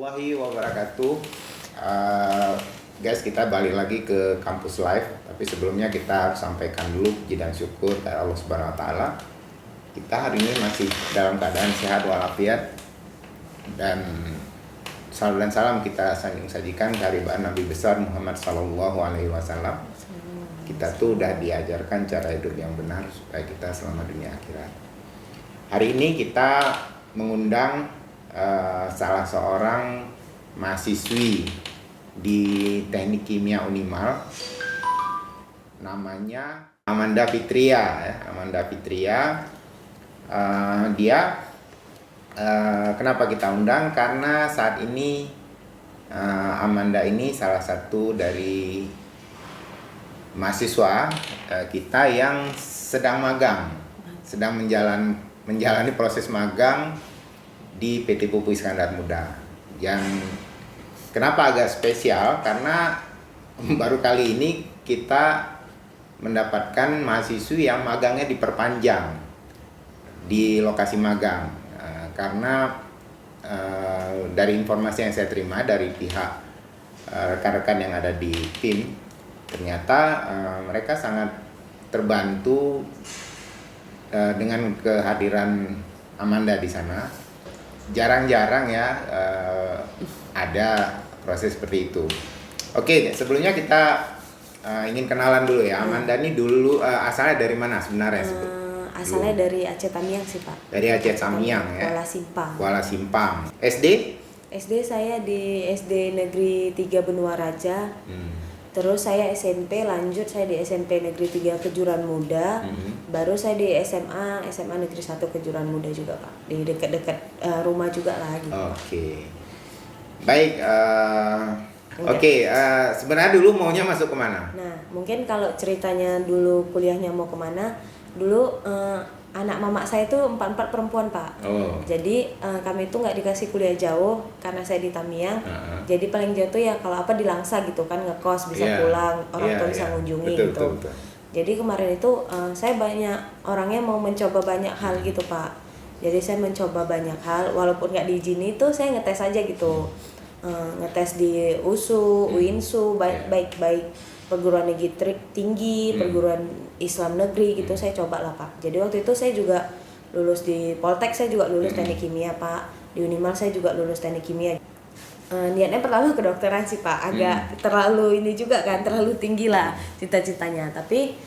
Warahmatullahi wabarakatuh. Guys, kita balik lagi ke kampus live. Tapi sebelumnya kita sampaikan dulu puji dan syukur kepada Allah Subhanahu Wa Taala. Kita hari ini masih dalam keadaan sehat walafiat, dan salam dan salam kita sajikan dari Nabi besar Muhammad Sallallahu Alaihi Wasallam. Kita tuh udah diajarkan cara hidup yang benar supaya kita selama dunia akhirat. Hari ini kita mengundang salah seorang mahasiswi di Teknik Kimia Unimal, namanya Amanda Fitria. Amanda Fitria, dia kenapa kita undang? Karena saat ini Amanda ini salah satu dari mahasiswa kita yang sedang magang, sedang menjalani proses magang di PT Pupuk Iskandar Muda. Yang kenapa agak spesial, karena baru kali ini kita mendapatkan mahasiswi yang magangnya diperpanjang di lokasi magang. Karena dari informasi yang saya terima dari pihak rekan-rekan yang ada di tim, ternyata mereka sangat terbantu dengan kehadiran Amanda di sana. Jarang-jarang ya ada proses seperti itu. Oke, sebelumnya kita ingin kenalan dulu ya. Amanda ini dulu asalnya dari mana sebenarnya? Asalnya dari Aceh Tamiang sih, Pak. Dari Aceh Tamiang ya. Kuala Simpang. Kuala Simpang. SD? SD saya di SD Negeri 3 Benua Raja. Terus saya SMP lanjut, saya di SMP Negeri 3 Kejuran Muda. Baru saya di SMA Negeri 1 Kejuran Muda juga, Pak. Di dekat-dekat rumah juga lah gitu. Oke. Baik, sebenarnya dulu maunya masuk kemana? Nah, mungkin kalau ceritanya dulu kuliahnya mau kemana, dulu anak mama saya itu 4 perempuan, Pak. Jadi kami itu nggak dikasih kuliah jauh karena saya di Tamiang. Jadi paling jauh tuh ya kalau apa di Langsa gitu kan, ngekos bisa pulang, orang tua bisa ngunjungi gitu. Betul. Jadi kemarin itu saya banyak orangnya mau mencoba banyak hal gitu, Pak. Jadi saya mencoba banyak hal, walaupun nggak diizini tuh saya ngetes aja gitu. Ngetes di USU, UINSU, baik perguruan negeri tinggi, perguruan Islam negeri gitu, saya coba lah, Pak. Jadi waktu itu saya juga lulus di Poltek, saya juga lulus teknik kimia, Pak. Di Unimal saya juga lulus teknik kimia. Niatnya pertama kedokteran sih, Pak. Agak terlalu ini juga kan, terlalu tinggi lah cita-citanya. Tapi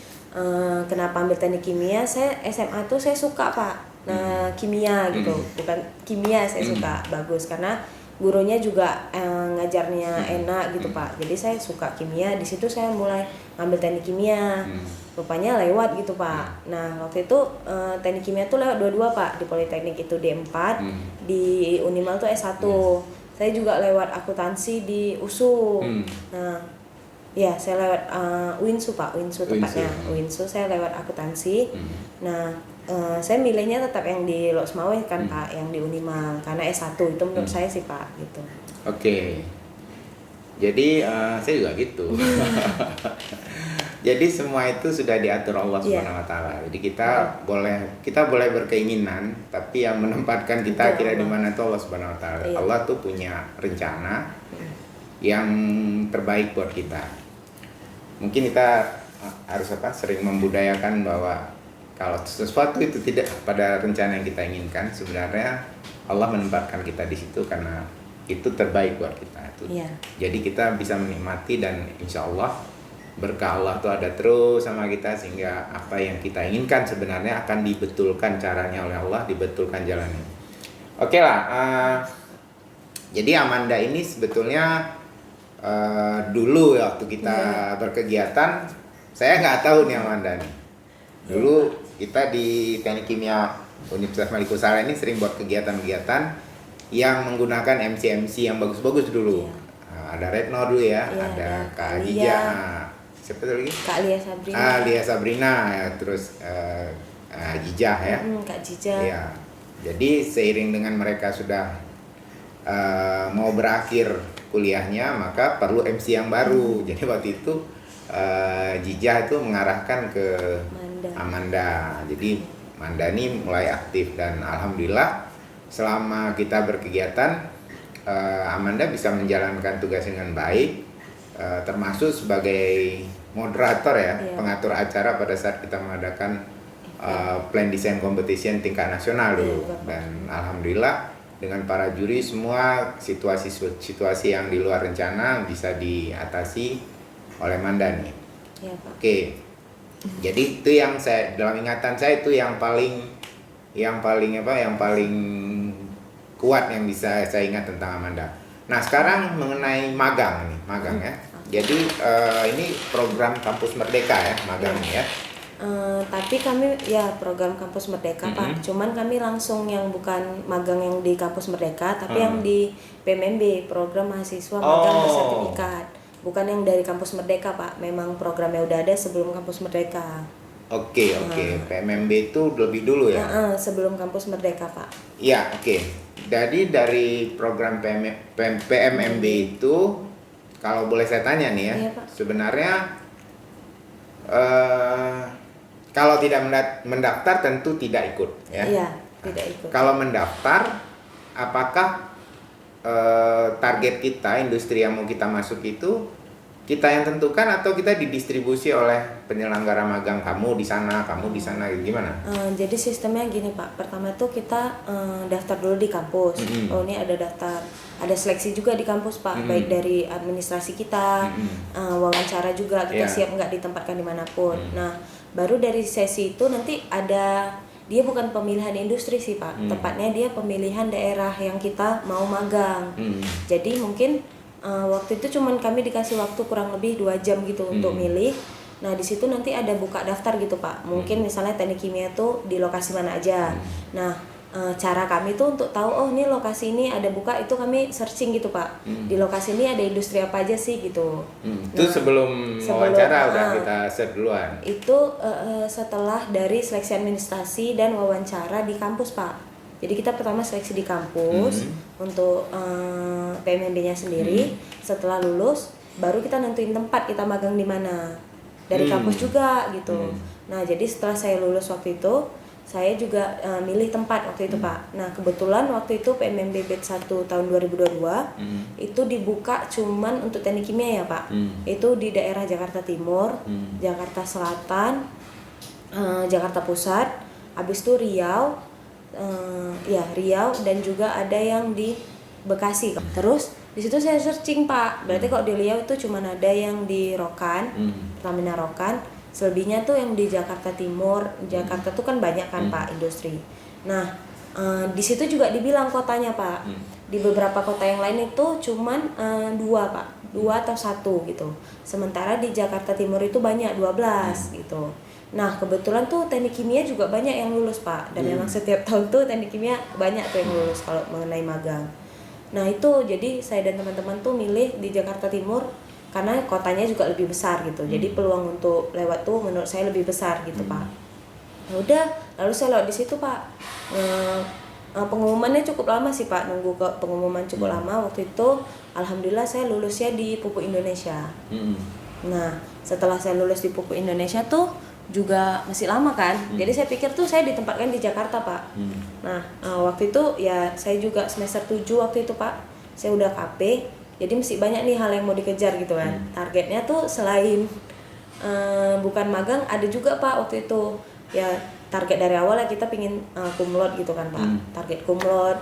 kenapa ambil teknik kimia? Saya SMA tuh saya suka, Pak. Nah, kimia gitu. Bukan kimia saya suka, bagus karena gurunya juga ngajarnya enak gitu, Pak. Jadi saya suka kimia, di situ saya mulai ngambil teknik kimia. Rupanya lewat gitu, Pak. Nah, waktu itu teknik kimia tuh lewat dua-dua, Pak. Di Politeknik itu D4, di Unimal tuh S1. Saya juga lewat akuntansi di USU. Nah, ya saya lewat UINSU, Pak. UINSU tepatnya. UINSU saya lewat akuntansi. Nah, saya milihnya tetap yang di Losmawe kan, Pak, yang di Unimal karena S1 itu menurut saya sih, Pak, gitu. Oke. Jadi saya juga gitu. Jadi semua itu sudah diatur Allah Subhanahu Wa Taala. Jadi kita boleh berkeinginan, tapi yang menempatkan kita kira di mana itu Allah Subhanahu Wa Taala. Allah tuh punya rencana yang terbaik buat kita. Mungkin kita harus sering membudayakan bahwa kalau sesuatu itu tidak pada rencana yang kita inginkan, sebenarnya Allah menempatkan kita di situ karena itu terbaik buat kita. Jadi kita bisa menikmati, dan insya Allah berkah Allah itu ada terus sama kita, sehingga apa yang kita inginkan sebenarnya akan dibetulkan caranya oleh Allah, dibetulkan jalannya. Oke lah. Jadi Amanda ini sebetulnya dulu waktu kita berkegiatan, saya nggak tahu nih Amanda nih. Dulu kita di Teknik Kimia Universitas Malikusara ini sering buat kegiatan-kegiatan yang menggunakan MC yang bagus-bagus dulu. Ada Retno dulu ya, ada Kak Ajija, siapa lagi? Kak Lia Sabrina. Lia Sabrina ya, terus Ajija ya. Kak Ajija. Ya. Jadi seiring dengan mereka sudah mau berakhir kuliahnya, maka perlu MC yang baru. Jadi waktu itu Jija itu mengarahkan ke Amanda. Jadi Manda ini mulai aktif, dan alhamdulillah selama kita berkegiatan Amanda bisa menjalankan tugas dengan baik, termasuk sebagai moderator ya, pengatur acara pada saat kita mengadakan plan design competition tingkat nasional dulu. Dan alhamdulillah dengan para juri semua situasi yang di luar rencana bisa diatasi oleh Manda nih. Oke. Jadi itu yang saya dalam ingatan saya itu yang paling kuat yang bisa saya ingat tentang Amanda. Nah, sekarang mengenai magang ya. Jadi ini program Kampus Merdeka ya, magangnya ya. Tapi kami ya program Kampus Merdeka Pak, cuman kami langsung yang bukan magang yang di Kampus Merdeka, tapi yang di PMMB, program mahasiswa magang bersertifikat, bukan yang dari Kampus Merdeka Pak, memang programnya udah ada sebelum Kampus Merdeka. Oke. PMMB itu lebih dulu ya? Sebelum Kampus Merdeka Pak. Iya, oke. Jadi dari program PMMB itu, kalau boleh saya tanya nih ya, sebenarnya kalau tidak mendaftar tentu tidak ikut ya. Iya, tidak ikut. Kalau mendaftar, apakah target kita, industri yang mau kita masuk itu kita yang tentukan atau kita didistribusi oleh penyelenggara magang, kamu di sana gimana? Jadi sistemnya gini Pak, pertama itu kita daftar dulu di kampus. Oh ini ada daftar, ada seleksi juga di kampus Pak, baik dari administrasi kita, wawancara juga kita siap nggak ditempatkan dimanapun. Nah baru dari sesi itu nanti ada, dia bukan pemilihan industri sih Pak, tepatnya dia pemilihan daerah yang kita mau magang. Jadi mungkin waktu itu cuman kami dikasih waktu kurang lebih 2 jam gitu untuk milih. Nah di situ nanti ada buka daftar gitu Pak. Mungkin misalnya teknik kimia tuh di lokasi mana aja. Nah cara kami tuh untuk tahu oh ini lokasi ini ada buka, itu kami searching gitu Pak. Di lokasi ini ada industri apa aja sih gitu. Itu sebelum wawancara udah kita search duluan. Itu setelah dari seleksi administrasi dan wawancara di kampus Pak. Jadi kita pertama seleksi di kampus untuk PMMB-nya sendiri. Setelah lulus, baru kita nentuin tempat kita magang di mana. Dari kampus juga gitu. Nah, jadi setelah saya lulus waktu itu, saya juga milih tempat waktu itu Pak. Nah, kebetulan waktu itu PMMB batch 1 tahun 2022 itu dibuka cuman untuk teknik kimia ya Pak. Itu di daerah Jakarta Timur, Jakarta Selatan, Jakarta Pusat, habis itu Riau. Riau dan juga ada yang di Bekasi. Terus di situ saya searching Pak. Berarti kalau di Riau itu cuma ada yang di Rokan, Pertamina Rokan. Selebihnya tuh yang di Jakarta Timur. Jakarta tuh kan banyak kan Pak industri. Nah di situ juga dibilang kotanya Pak. Di beberapa kota yang lain itu cuman 2 Pak, 2 atau 1 gitu. Sementara di Jakarta Timur itu banyak 12 gitu. Nah kebetulan tuh teknik kimia juga banyak yang lulus Pak, dan memang setiap tahun tuh teknik kimia banyak tuh yang lulus kalau mengenai magang. Nah itu jadi saya dan teman-teman tuh milih di Jakarta Timur karena kotanya juga lebih besar gitu, jadi peluang untuk lewat tuh menurut saya lebih besar gitu Pak. Nah udah, lalu saya lewat di situ Pak. Pengumumannya cukup lama sih Pak, nunggu ke pengumuman cukup lama. Waktu itu alhamdulillah saya lulusnya di Pupuk Indonesia. Nah setelah saya lulus di Pupuk Indonesia tuh juga masih lama kan, jadi saya pikir tuh saya ditempatkan di Jakarta Pak. Nah waktu itu ya saya juga semester 7 waktu itu Pak, saya udah KP, jadi mesti banyak nih hal yang mau dikejar gitu kan. Targetnya tuh selain bukan magang, ada juga Pak waktu itu ya target dari awal ya kita pingin kumlot gitu kan Pak. Target kumlot,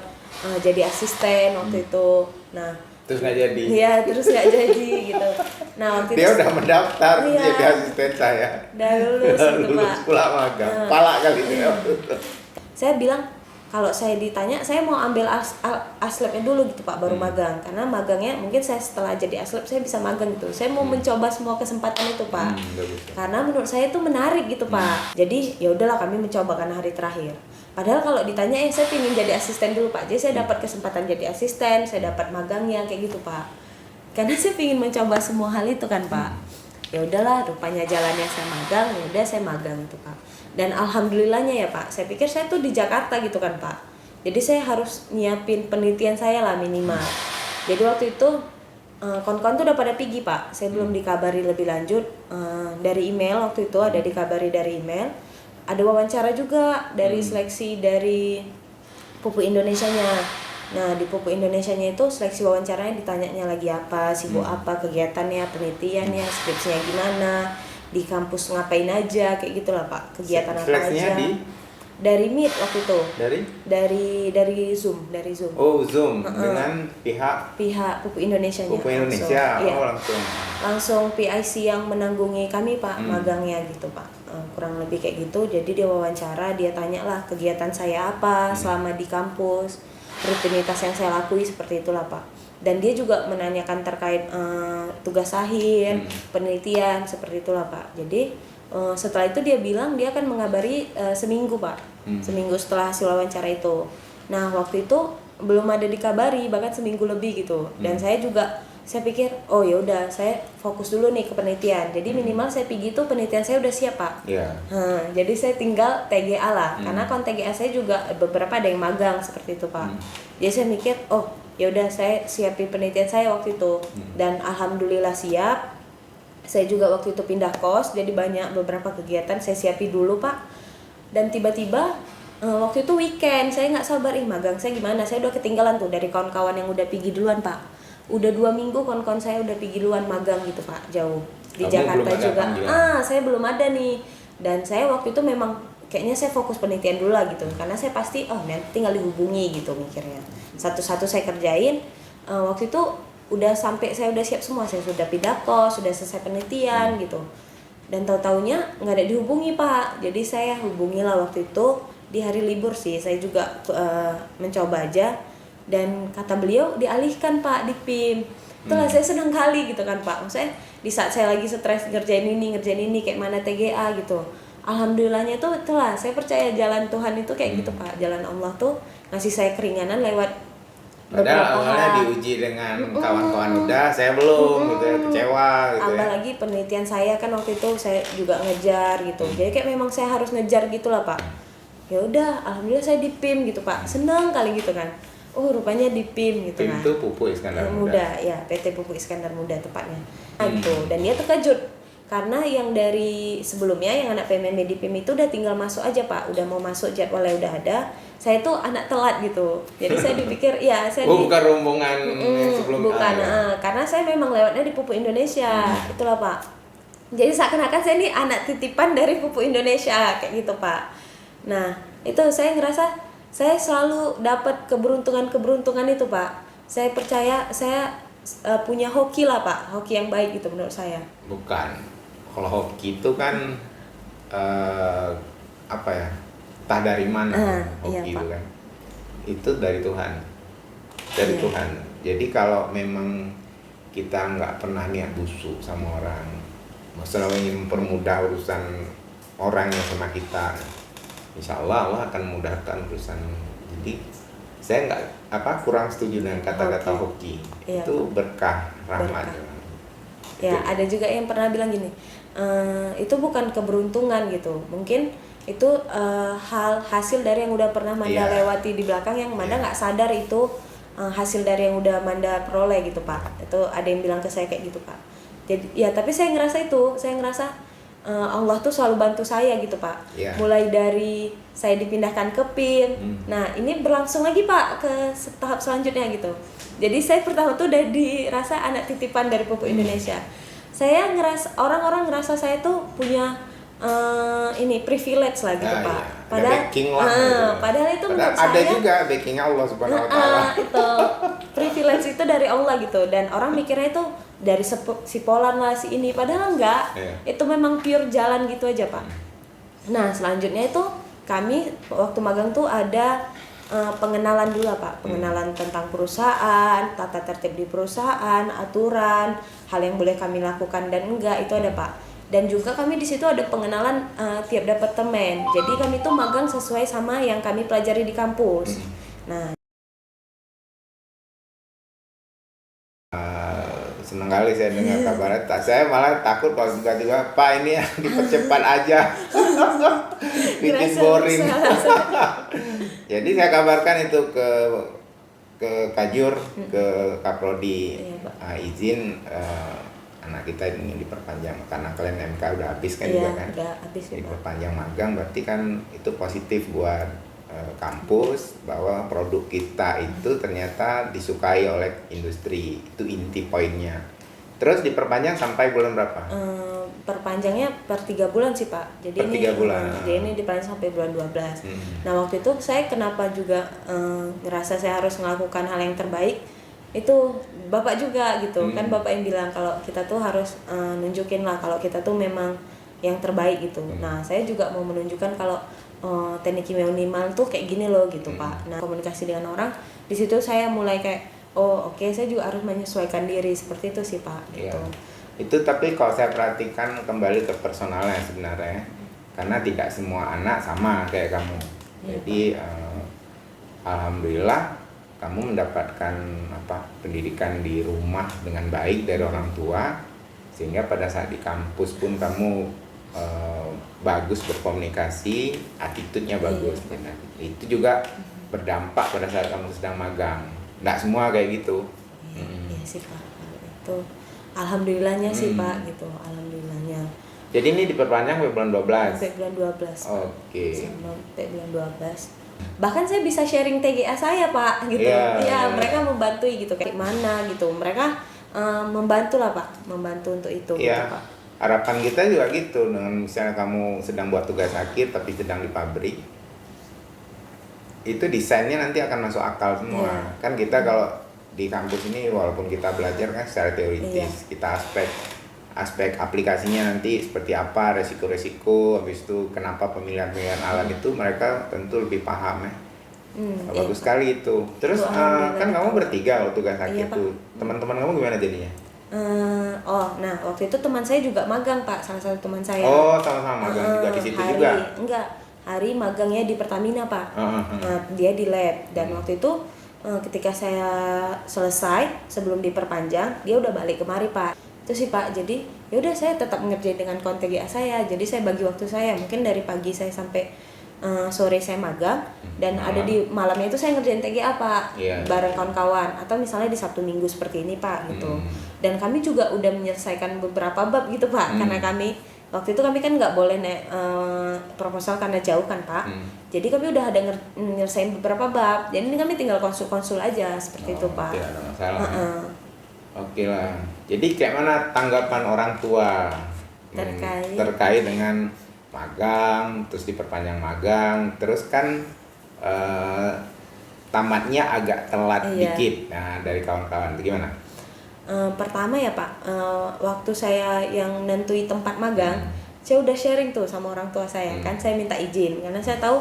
jadi asisten waktu itu. Nah terus nggak jadi. Iya, terus nggak jadi gitu. Nah waktu dia itu udah mendaftar jadi asisten saya. Udah lulus gitu Pak. Pula magang. Pala kali itu. Saya bilang kalau saya ditanya saya mau ambil aslabnya dulu gitu Pak, baru magang. Karena magangnya mungkin saya setelah jadi aslab saya bisa magang gitu. Saya mau mencoba semua kesempatan itu Pak. Karena menurut saya itu menarik gitu Pak. Jadi ya udahlah kami mencoba karena hari terakhir. Padahal kalau ditanya saya pingin jadi asisten dulu Pak. Jadi saya dapat kesempatan jadi asisten, saya dapat magangnya kayak gitu Pak. Karena saya pingin mencoba semua hal itu kan Pak. Ya udahlah, rupanya jalannya saya magang, ya udah saya magang gitu Pak. Dan alhamdulillahnya ya Pak, saya pikir saya tuh di Jakarta gitu kan Pak. Jadi saya harus nyiapin penelitian saya lah minimal. Jadi waktu itu kawan-kawan tuh udah pada pergi Pak. Saya belum dikabari lebih lanjut dari email, waktu itu ada dikabari dari email. Ada wawancara juga dari seleksi dari Pupuk Indonesianya. Nah di Pupuk Indonesianya itu seleksi wawancaranya ditanyanya lagi apa, sibuk apa, kegiatannya, penelitiannya, skripsinya gimana, di kampus ngapain aja, kayak gitulah Pak, kegiatan apa aja. Dari Meet waktu itu. Dari Zoom. Oh, Zoom dengan pihak Pupuk Indonesianya. Pupuk Indonesia. Langsung. Langsung. Langsung PIC yang menanggungi kami Pak, magangnya gitu Pak. Kurang lebih kayak gitu. Jadi dia wawancara, dia tanyalah kegiatan saya apa selama di kampus, rutinitas yang saya lakui seperti itulah Pak. Dan dia juga menanyakan terkait tugas akhir, penelitian seperti itulah Pak. Jadi setelah itu dia bilang dia akan mengabari seminggu Pak, seminggu setelah hasil wawancara itu. Nah waktu itu belum ada dikabari, bahkan seminggu lebih gitu. Dan saya pikir oh ya udah saya fokus dulu nih ke penelitian. Jadi minimal saya pergi itu penelitian saya udah siap Pak. Jadi saya tinggal TGA lah, karena kon TGA saya juga beberapa ada yang magang seperti itu Pak. Jadi saya mikir oh ya udah saya siapin penelitian saya waktu itu, dan alhamdulillah siap. Saya juga waktu itu pindah kos, jadi banyak beberapa kegiatan saya siapin dulu Pak. Dan tiba-tiba waktu itu weekend, saya nggak sabar, magang saya gimana, saya udah ketinggalan tuh dari kawan-kawan yang udah pergi duluan Pak. Udah 2 minggu kawan-kawan saya udah pergi duluan magang gitu Pak, jauh. Di Jakarta juga, saya belum ada nih. Dan saya waktu itu memang kayaknya saya fokus penelitian dulu lah gitu, karena saya pasti nanti tinggal dihubungi gitu mikirnya. Satu-satu saya kerjain. Waktu itu saya udah siap semua, saya sudah pindah kos, sudah selesai penelitian gitu. Dan tahu-taunya nggak ada dihubungi Pak. Jadi saya hubungilah waktu itu di hari libur sih, saya juga mencoba aja. Dan kata beliau dialihkan Pak di PIM. Itulah saya senang kali gitu kan Pak. Maksudnya di saat saya lagi stres ngerjain ini kayak mana TGA gitu. Alhamdulillahnya itulah saya percaya jalan Tuhan itu kayak gitu Pak. Jalan Allah tuh ngasih saya keringanan lewat. Padahal awalnya diuji dengan kawan-kawan udah, saya belum gitu ya, kecewa gitu. Apalagi penelitian saya kan waktu itu saya juga ngejar gitu. Jadi kayak memang saya harus ngejar gitulah Pak. Ya udah, alhamdulillah saya di PIM gitu Pak. Senang kali gitu kan. Oh, rupanya di PIM gitu kan. PIM itu Pupuk Iskandar Muda. Ya, PT Pupuk Iskandar Muda tepatnya. Gitu. Dan dia terkejut. Karena yang dari sebelumnya yang anak PMMB di PIM itu udah tinggal masuk aja Pak, udah mau masuk jadwalnya udah ada. Saya tuh anak telat gitu, jadi saya dipikir bukan rombongan yang sebelumnya. Bukan, karena saya memang lewatnya di Pupuk Indonesia, itulah Pak. Jadi seakan-akan saya ini anak titipan dari Pupuk Indonesia kayak gitu Pak. Nah itu saya ngerasa saya selalu dapat keberuntungan itu Pak. Saya percaya saya punya hoki lah Pak, hoki yang baik gitu menurut saya. Bukan. Kalau hoki itu kan entah dari mana hoki itu kan, itu dari Tuhan, Tuhan. Jadi kalau memang kita nggak pernah niat busuk sama orang, masalah ingin mempermudah urusan orang yang sama kita, insya Allah akan memudahkan urusan. Jadi saya nggak kurang setuju dengan kata-kata hoki. Itu berkah, rahmat. Ya, ada juga yang pernah bilang gini, itu bukan keberuntungan gitu, mungkin itu hasil dari yang udah pernah Manda lewati di belakang, yang Manda nggak sadar itu hasil dari yang udah Manda peroleh gitu Pak. Itu ada yang bilang ke saya kayak gitu Pak. Jadi ya, tapi saya ngerasa Allah tuh selalu bantu saya gitu Pak. Mulai dari saya dipindahkan ke PIM. Nah ini berlangsung lagi Pak ke tahap selanjutnya gitu. Jadi saya pertama tuh udah dirasa anak titipan dari Pupuk Indonesia. Saya ngerasa, orang-orang ngerasa saya tuh punya privilege lah gitu Pak. Padahal itu menurut saya ada juga backingnya Allah Subhanahu Wa Taala. Itu privilege itu dari Allah gitu, dan orang mikirnya itu dari si Polan lah si ini, padahal enggak. Itu memang pure jalan gitu aja Pak. Nah selanjutnya itu kami waktu magang tuh ada pengenalan dulu Pak, pengenalan tentang perusahaan, tata tertib di perusahaan, aturan, hal yang boleh kami lakukan dan enggak, itu ada Pak. Dan juga kami di situ ada pengenalan tiap departemen. Jadi kami tuh magang sesuai sama yang kami pelajari di kampus. Nah, senang kali saya dengar kabarnya. Saya malah takut kalau tiba-tiba Pak ini dipercepat aja, bikin boring. Jadi saya kabarkan itu ke Kajur, ke Kaprodi, izin anak kita ingin diperpanjang karena kalian MK udah habis kan juga kan. Udah habis ya, diperpanjang magang, berarti kan itu positif buat kampus bahwa produk kita itu ternyata disukai oleh industri. Itu inti poinnya. Terus diperpanjang sampai bulan berapa? Perpanjangnya per 3 bulan sih Pak. Jadi per 3 bulan. Jadi ini dipanjang sampai bulan 12. Nah waktu itu saya kenapa juga ngerasa saya harus melakukan hal yang terbaik, itu Bapak juga gitu. Kan Bapak yang bilang kalau kita tuh harus nunjukin lah kalau kita tuh memang yang terbaik gitu. Nah saya juga mau menunjukkan kalau teknik kimia Unimal tuh kayak gini loh gitu Pak. Nah komunikasi dengan orang, di situ saya mulai kayak oke, saya juga harus menyesuaikan diri seperti itu sih Pak gitu. Itu tapi kalau saya perhatikan kembali ke personalnya sebenarnya, karena tidak semua anak sama kayak kamu. Jadi alhamdulillah kamu mendapatkan pendidikan di rumah dengan baik dari orang tua, sehingga pada saat di kampus pun kamu bagus berkomunikasi, attitude-nya bagus. Itu juga berdampak pada saat kamu sedang magang. Nggak semua kayak gitu. Iya sih Pak, itu alhamdulillahnya sih Pak gitu, alhamdulillahnya. Jadi ini diperpanjang sampai bulan 12? Sampai bulan 12 Pak. Oke. Sampai bulan 12. Bahkan saya bisa sharing TGA saya Pak gitu. Iya, mereka membantu gitu kayak mana gitu. Mereka membantu lah Pak, membantu untuk itu gitu Pak. Harapan kita juga gitu, dengan misalnya kamu sedang buat tugas akhir tapi sedang di pabrik, itu desainnya nanti akan masuk akal semua. Kan kita kalau di kampus ini walaupun kita belajar kan secara teoritis, kita aspek aplikasinya nanti seperti apa, resiko-resiko, habis itu kenapa pemilihan alat itu mereka tentu lebih paham ya. Bagus sekali itu. Terus kan kamu bertiga kalau tugas akhir tuh. Teman-teman kamu gimana jadinya? Nah waktu itu teman saya juga magang Pak, salah satu teman saya. Sama-sama magang juga di situ juga? Enggak, hari magangnya di Pertamina Pak. Dia di lab dan waktu itu ketika saya selesai sebelum diperpanjang, dia udah balik kemari Pak. Itu sih Pak, jadi yaudah saya tetap ngerjain dengan konten TGA saya. Jadi saya bagi waktu saya, mungkin dari pagi saya sampai sore saya magang, dan ada di malamnya itu saya ngerjain TGA Pak, bareng kawan-kawan, atau misalnya di Sabtu Minggu seperti ini Pak gitu. Dan kami juga udah menyelesaikan beberapa bab gitu Pak, karena kami waktu itu kan nggak boleh proposal karena jauh kan Pak. Jadi kami udah ada nyelesain beberapa bab, jadi ini kami tinggal konsul aja seperti itu Pak. Tidak ada masalah. Oke lah. Jadi kayak mana tanggapan orang tua terkait dengan magang, terus diperpanjang magang, terus kan tamatnya agak telat dikit. Nah dari kawan-kawan itu gimana? Pertama ya Pak, waktu saya yang nentui tempat magang, saya udah sharing tuh sama orang tua saya. Kan saya minta izin karena saya tahu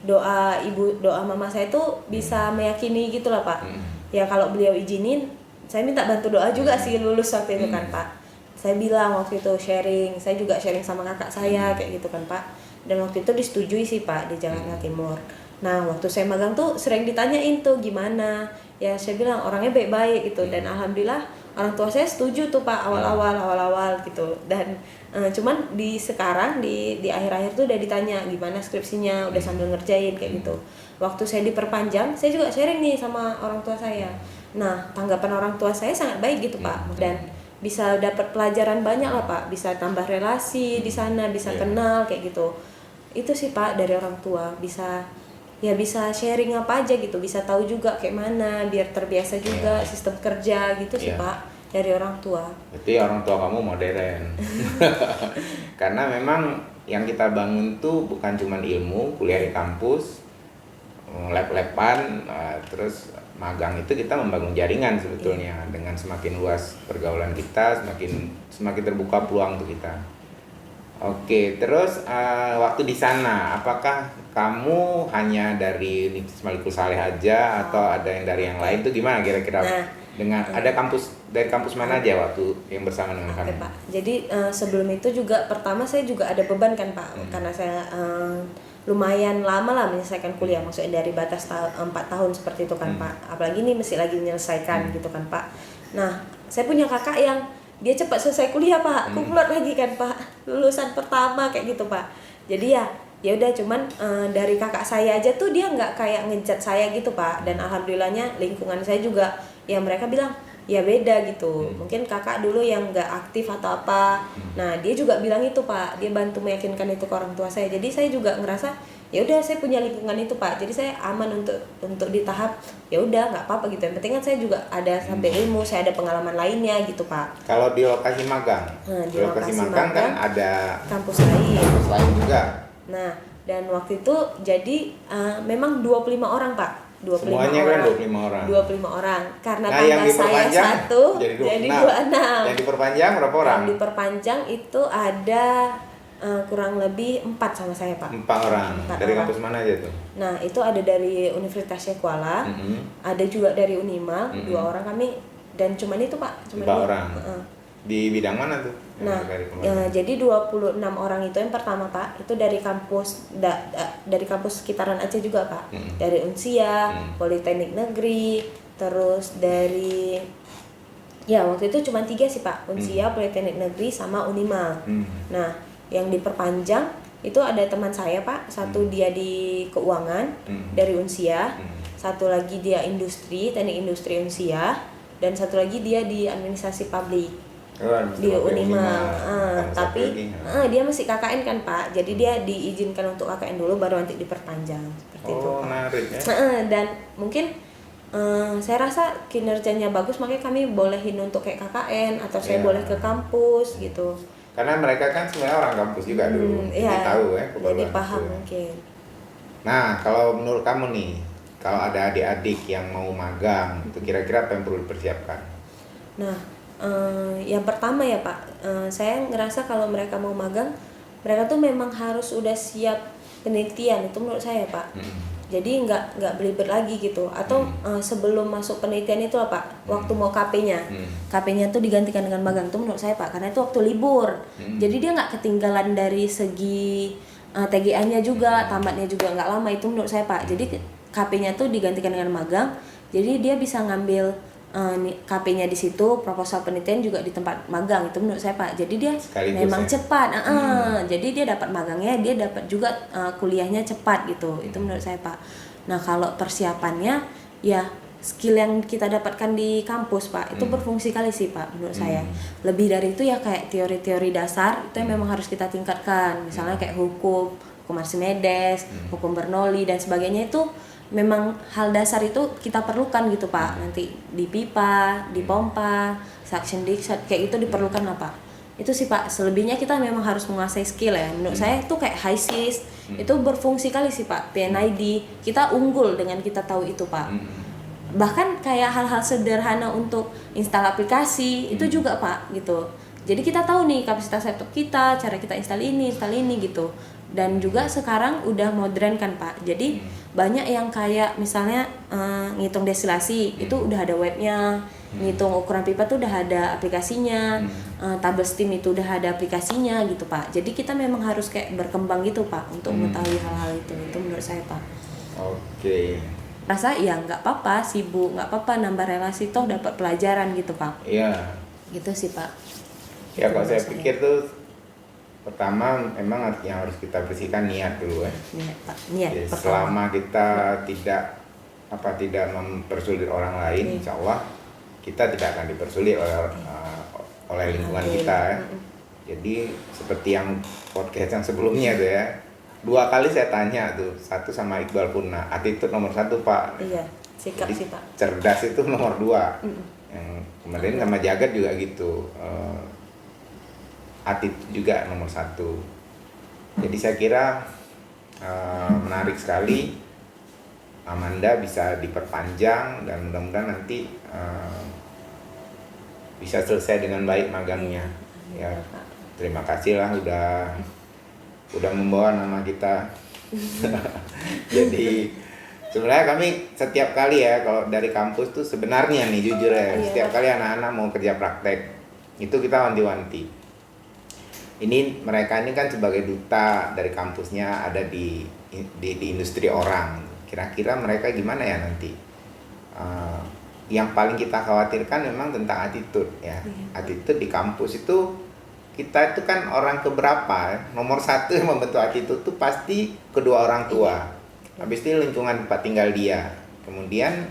doa mama saya tuh bisa meyakini gitu lah Pak. Ya kalau beliau izinin, saya minta bantu doa juga sih lulus waktu itu kan Pak. Saya bilang waktu itu sharing, saya juga sharing sama kakak saya kayak gitu kan Pak. Dan waktu itu disetujui sih Pak di Jakarta Timur. Nah waktu saya magang tuh sering ditanyain tuh gimana. Ya saya bilang orangnya baik-baik gitu, dan alhamdulillah orang tua saya setuju tuh Pak awal-awal gitu. Dan cuman di sekarang di akhir-akhir tuh udah ditanya gimana skripsinya, udah sambil ngerjain kayak gitu. Waktu saya diperpanjang, saya juga sharing nih sama orang tua saya. Nah tanggapan orang tua saya sangat baik gitu Pak, dan bisa dapat pelajaran banyak lah Pak, bisa tambah relasi di sana, bisa kenal kayak gitu. Itu sih Pak dari orang tua, bisa sharing apa aja gitu, bisa tahu juga kayak mana biar terbiasa juga sistem kerja gitu sih Pak dari orang tua. Berarti orang tua kamu modern. Karena memang yang kita bangun tuh bukan cuma ilmu, kuliah di kampus, lab-laban, terus magang itu kita membangun jaringan sebetulnya. Dengan semakin luas pergaulan kita, semakin terbuka peluang untuk kita. Oke, terus waktu di sana, apakah kamu hanya dari Universitas Malikul Saleh aja atau ada yang dari yang lain? Itu gimana kira-kira? Dengan ada dari kampus mana aja waktu yang bersama dengan kamu? Pak. Jadi sebelum itu juga pertama saya juga ada beban kan Pak, karena saya lumayan lama lah menyelesaikan kuliah, maksudnya dari batas 4 tahun seperti itu kan Pak. Apalagi ini masih lagi menyelesaikan gitu kan Pak. Nah, saya punya kakak yang dia cepat selesai kuliah Pak, kumlot lagi kan Pak, lulusan pertama kayak gitu Pak. Jadi ya udah, cuman dari kakak saya aja tuh dia nggak kayak ngejat saya gitu Pak. Dan alhamdulillahnya lingkungan saya juga ya mereka bilang ya beda gitu. Mungkin kakak dulu yang nggak aktif atau apa. Nah dia juga bilang itu Pak, dia bantu meyakinkan itu ke orang tua saya. Jadi saya juga ngerasa ya udah saya punya lingkungan itu Pak, jadi saya aman untuk di tahap ya udah nggak apa-apa gitu. Yang penting kan saya juga ada sampai ilmu, saya ada pengalaman lainnya gitu Pak. Kalau di lokasi magang, di lokasi magang kan ada kampus lain juga. Nah dan waktu itu jadi memang 25 orang Pak, 25 semuanya orang. Kan 25 orang. Karena nah, tambah saya satu jadi 26. Yang diperpanjang berapa orang? Yang diperpanjang itu ada kurang lebih 4 sama saya Pak. 4 orang. Dari kampus mana aja tuh? Nah itu ada dari Universitas Syekwala, ada juga dari Unima, 2 orang kami, dan cuman itu Pak. 4 orang. Di bidang mana tuh? Nah jadi 26 orang itu yang pertama Pak, itu dari kampus dari kampus sekitaran Aceh juga Pak. Dari Unsia, Politeknik Negeri, terus dari ya waktu itu cuma 3 sih Pak, Unsia, Politeknik Negeri sama Unima. Nah yang diperpanjang itu ada teman saya Pak, satu dia di keuangan dari Unsia, satu lagi dia teknik industri Unsia, dan satu lagi dia di administrasi publik di Unima. Tapi dia masih KKN kan Pak, jadi dia diizinkan untuk KKN dulu baru nanti diperpanjang seperti itu Pak. Menarik ya. Dan mungkin saya rasa kinerjanya bagus, makanya kami bolehin untuk kayak KKN atau saya boleh ke kampus gitu. Karena mereka kan sebenarnya orang kampus juga dulu, jadi tahu ya. Jadi paham mungkin. Nah, kalau menurut kamu nih, kalau ada adik-adik yang mau magang, itu kira-kira apa yang perlu dipersiapkan? Nah, yang pertama ya Pak, saya ngerasa kalau mereka mau magang, mereka tuh memang harus udah siap penelitian, itu menurut saya Pak. Jadi nggak belibet lagi gitu, atau sebelum masuk penelitian itu lah Pak, waktu mau KP-nya tuh digantikan dengan magang tuh menurut saya Pak, karena itu waktu libur. Jadi dia nggak ketinggalan dari segi TGA-nya juga, tamatnya juga nggak lama, itu menurut saya Pak. Jadi KP-nya tuh digantikan dengan magang, jadi dia bisa ngambil KP-nya di situ, proposal penelitian juga di tempat magang, itu menurut saya Pak. Jadi dia sekaligus memang cepat. Jadi dia dapat magangnya, dia dapat juga kuliahnya cepat gitu. Itu menurut saya Pak. Nah, kalau persiapannya ya skill yang kita dapatkan di kampus Pak, itu berfungsi kali sih Pak menurut saya. Lebih dari itu ya kayak teori-teori dasar itu yang memang harus kita tingkatkan. Misalnya kayak hukum Archimedes, hukum Bernoulli dan sebagainya, itu memang hal dasar itu kita perlukan gitu Pak. Nanti di pipa, di pompa, suction discharge kayak itu diperlukan lah Pak. Itu sih Pak, selebihnya kita memang harus menguasai skill ya. Menurut saya itu kayak HISIS, itu berfungsi kali sih Pak. PNID, kita unggul dengan kita tahu itu Pak. Bahkan kayak hal-hal sederhana untuk install aplikasi itu juga Pak gitu. Jadi kita tahu nih kapasitas laptop kita, cara kita install ini gitu. Dan juga sekarang udah modern kan Pak, jadi banyak yang kayak misalnya ngitung destilasi itu udah ada webnya, ngitung ukuran pipa tuh udah ada aplikasinya, tabel steam itu udah ada aplikasinya gitu Pak. Jadi kita memang harus kayak berkembang gitu Pak untuk mengetahui hal-hal itu menurut saya Pak. Oke. Rasa ya nggak apa-apa, sibuk nggak apa-apa, nambah relasi toh dapat pelajaran gitu Pak. Iya. Gitu sih Pak. Ya kalau saya pikir tuh pertama memang yang harus kita bersihkan niat dulu ya. Niat Pak. Niat. Jadi, selama kita tidak mempersulit orang lain, insya Allah kita tidak akan dipersulit oleh lingkungan kita ya. Jadi seperti yang podcast yang sebelumnya tuh ya, 2 kali saya tanya tuh, satu sama Iqbal Purna, attitude nomor 1 Pak. Iya, sikap sih Pak. Cerdas itu nomor 2. Yang kemudian sama Jagat juga gitu. Attitude juga nomor 1. Jadi saya kira menarik sekali Amanda bisa diperpanjang dan mudah-mudahan nanti bisa selesai dengan baik magangnya. Ya, terima kasih lah udah membawa nama kita. Jadi sebenarnya kami setiap kali ya kalau dari kampus tuh sebenarnya nih jujur ya, setiap kali anak-anak mau kerja praktek itu kita wanti-wanti. Ini mereka ini kan sebagai duta dari kampusnya ada di industri orang. Kira-kira mereka gimana ya nanti? Yang paling kita khawatirkan memang tentang attitude ya. Attitude di kampus itu kita itu kan orang keberapa? Nomor 1 yang membentuk attitude itu pasti kedua orang tua. Habis itu lingkungan tempat tinggal dia. Kemudian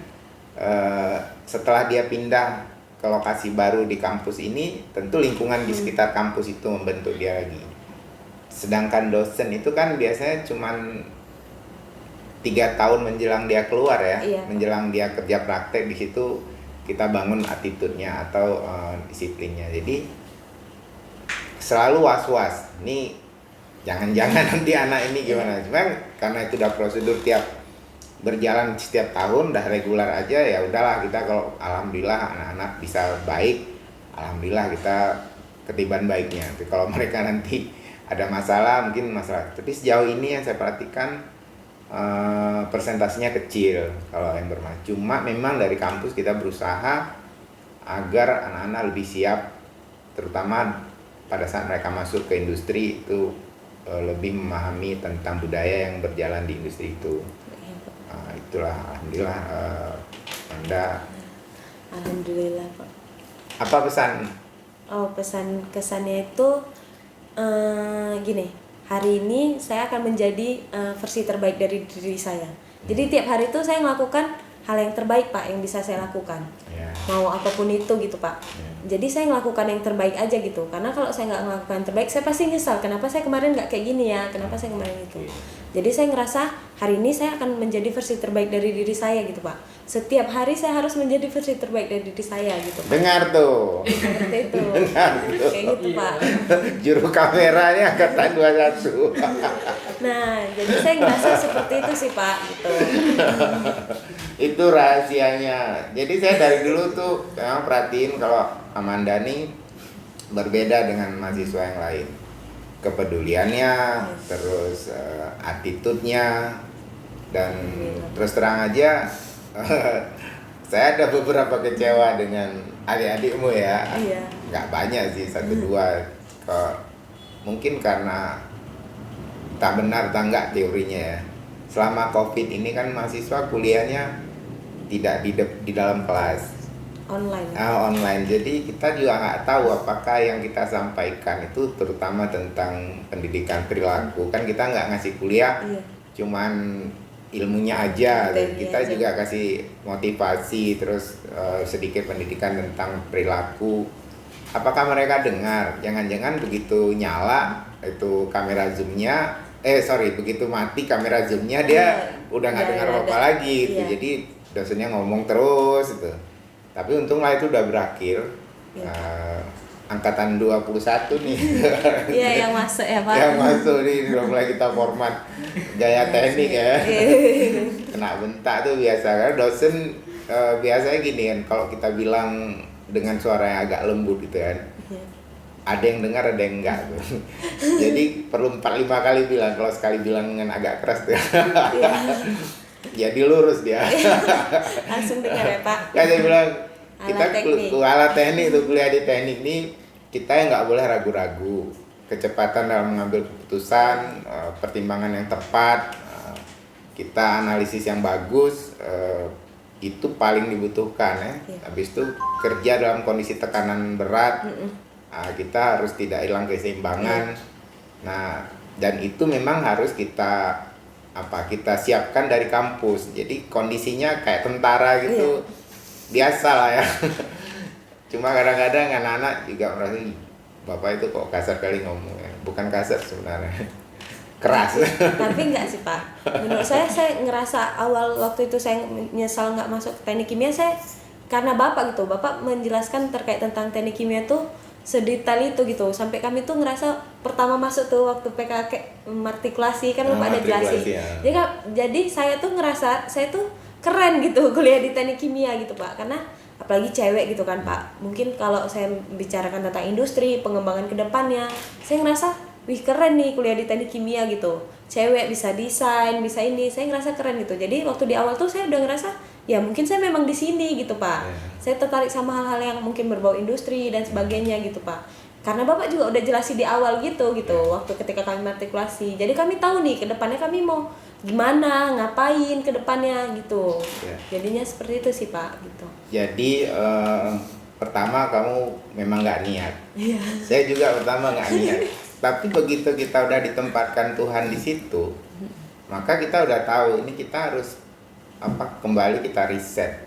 setelah dia pindah ke lokasi baru di kampus ini, tentu lingkungan di sekitar kampus itu membentuk dia lagi. Sedangkan dosen itu kan biasanya cuman 3 tahun menjelang dia keluar ya, menjelang dia kerja praktek di situ kita bangun attitude-nya atau disiplinnya. Jadi selalu was-was. Nih jangan-jangan nanti anak ini gimana? Cuma karena itu udah prosedur tiap berjalan setiap tahun udah regular aja, ya udahlah kita kalau alhamdulillah anak-anak bisa baik, alhamdulillah kita ketiban baiknya. Tapi kalau mereka nanti ada masalah, mungkin masalah. Tapi sejauh ini yang saya perhatikan persentasenya kecil kalau yang bermasalah. Cuma memang dari kampus kita berusaha agar anak-anak lebih siap, terutama pada saat mereka masuk ke industri itu lebih memahami tentang budaya yang berjalan di industri itu. Itulah alhamdulillah Anda. Alhamdulillah Pak. Apa pesan? Pesan kesannya itu gini, hari ini saya akan menjadi versi terbaik dari diri saya. Jadi tiap hari itu saya melakukan hal yang terbaik Pak, yang bisa saya lakukan. Mau apapun itu gitu Pak. Jadi saya melakukan yang terbaik aja gitu. Karena kalau saya nggak melakukan yang terbaik, saya pasti nyesal. Kenapa saya kemarin nggak kayak gini ya? Kenapa saya kemarin itu? Jadi saya ngerasa hari ini saya akan menjadi versi terbaik dari diri saya gitu Pak. Setiap hari saya harus menjadi versi terbaik dari diri saya gitu Pak. Dengar tuh. Seperti itu. Dengar tuh. Kayak gitu Pak. Juru kameranya angkatan 21. Nah, jadi saya ngerasa seperti itu sih Pak gitu. Itu rahasianya. Jadi saya dari dulu tuh memang perhatiin kalau Amanda nih berbeda dengan mahasiswa yang lain. Kepeduliannya, terus attitude-nya, dan terus terang aja saya ada beberapa kecewa dengan adik-adikmu ya. Nggak banyak sih, 1-2. Mungkin karena tak benar tak enggak teorinya ya. Selama COVID ini kan mahasiswa kuliahnya tidak di dalam kelas, online. Jadi kita juga nggak tahu apakah yang kita sampaikan itu terutama tentang pendidikan perilaku. Kan kita nggak ngasih kuliah cuman ilmunya aja, kita juga kasih motivasi, terus sedikit pendidikan tentang perilaku. Apakah mereka dengar? Jangan-jangan begitu nyala itu kamera zoomnya, begitu mati kamera zoomnya dia udah nggak dengar apa-apa lagi gitu. Jadi dosennya ngomong terus gitu. Tapi untunglah itu udah berakhir. Angkatan 21 nih. Iya, yang masuk ya Pak. Yang masuk nih, udah mulai kita format gaya teknik ya. Kena bentak tuh biasa kan. Dosen biasanya gini kan, kalau kita bilang dengan suara yang agak lembut gitu kan, ada yang dengar ada yang enggak tuh. Jadi perlu 4-5 kali bilang. Kalau sekali bilang dengan agak keras tuh jadi lurus dia. Langsung dengar ya Pak. Kan saya bilang kita alat teknik tuh, kuliah di teknik nih kita yang nggak boleh ragu-ragu, kecepatan dalam mengambil keputusan, pertimbangan yang tepat, kita analisis yang bagus, itu paling dibutuhkan ya. Habis itu kerja dalam kondisi tekanan berat, kita harus tidak hilang keseimbangan. Nah, dan itu memang harus kita siapkan dari kampus. Jadi kondisinya kayak tentara gitu, biasa lah ya. Cuma kadang-kadang anak-anak juga merasa bapak itu kok kasar kali ngomongnya. Bukan kasar sebenarnya, keras. Tapi enggak sih Pak, menurut saya ngerasa awal waktu itu saya menyesal nggak masuk teknik kimia, saya karena bapak menjelaskan terkait tentang teknik kimia tuh sedetail itu gitu, sampai kami tuh ngerasa pertama masuk tuh waktu PKK matrikulasi kan bapak ada jelasin ya. Jadi saya tuh ngerasa saya tuh keren gitu kuliah di teknik kimia gitu Pak, karena apalagi cewek gitu kan Pak. Mungkin kalau saya bicarakan tentang industri, pengembangan kedepannya, saya ngerasa wih keren nih kuliah di teknik kimia gitu, cewek bisa desain, bisa ini, saya ngerasa keren gitu. Jadi waktu di awal tuh saya udah ngerasa ya mungkin saya memang di sini gitu Pak. Saya tertarik sama hal-hal yang mungkin berbau industri dan sebagainya gitu Pak, karena bapak juga udah jelasin di awal gitu waktu ketika kami matrikulasi. Jadi kami tahu nih kedepannya kami mau gimana, ngapain kedepannya gitu. Jadinya seperti itu sih Pak gitu. Jadi pertama kamu memang nggak niat. Saya juga pertama nggak niat. Tapi begitu kita udah ditempatkan Tuhan di situ, maka kita udah tahu ini kita harus kembali kita riset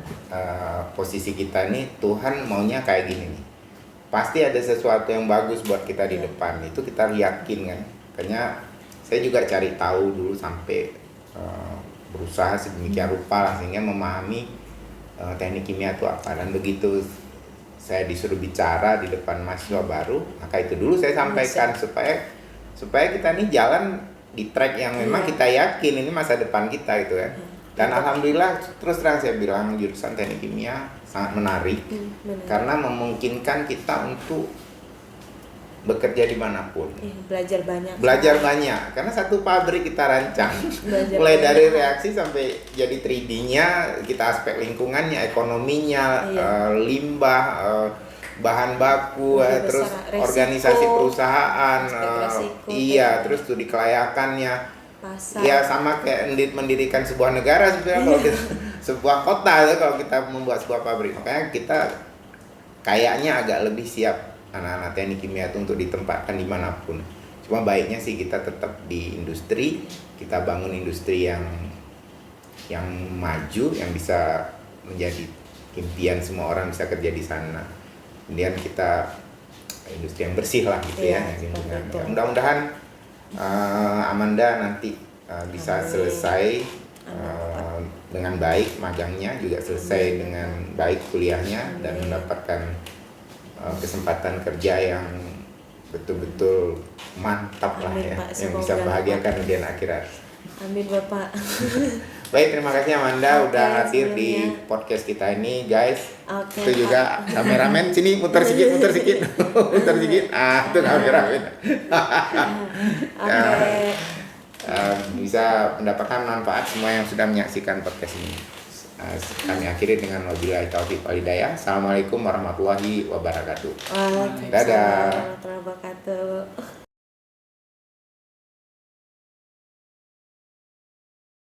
posisi kita nih, Tuhan maunya kayak gini nih. Pasti ada sesuatu yang bagus buat kita di depan. Itu kita yakin kan. Makanya saya juga cari tahu dulu sampai berusaha sedemikian rupa lah sehingga memahami teknik kimia itu apa. Dan begitu saya disuruh bicara di depan mahasiswa baru, maka itu dulu saya sampaikan supaya kita nih jalan di track yang memang kita yakin ini masa depan kita gitu kan. Dan alhamdulillah terus terang saya bilang jurusan teknik kimia sangat menarik karena memungkinkan kita untuk bekerja dimanapun. Belajar banyak karena satu pabrik kita rancang mulai dari reaksi sampai jadi 3D-nya, kita aspek lingkungannya, ekonominya, limbah, bahan baku, terus resiko, organisasi perusahaan, terus studi kelayakannya. Pasar. Ya sama kayak mendirikan sebuah negara sebenarnya kalau kita, sebuah kota kalau kita membuat sebuah pabrik. Makanya kita kayaknya agak lebih siap anak-anak teknik kimia itu untuk ditempatkan dimanapun. Cuma baiknya sih kita tetap di industri, kita bangun industri yang maju, yang bisa menjadi impian semua orang bisa kerja di sana. Kemudian kita industri yang bersih lah gitu ya. Mudah-mudahan Amanda nanti bisa selesai dengan baik magangnya, juga selesai dengan baik kuliahnya dan mendapatkan kesempatan kerja yang betul-betul mantap lah ya, yang bisa bahagiakan dunia akhirat. Amin Bapak. Baik, terima kasih Amanda udah hadir di podcast kita ini guys. Itu juga kameramen sini muter sedikit. Muter sedikit. Itu kameramen. Bisa mendapatkan manfaat semua yang sudah menyaksikan podcast ini. Kami akhiri dengan wabillahi taufiq wal hidayah. Assalamualaikum warahmatullahi wabarakatuh. Waalaikumsalam warahmatullahi wabarakatuh.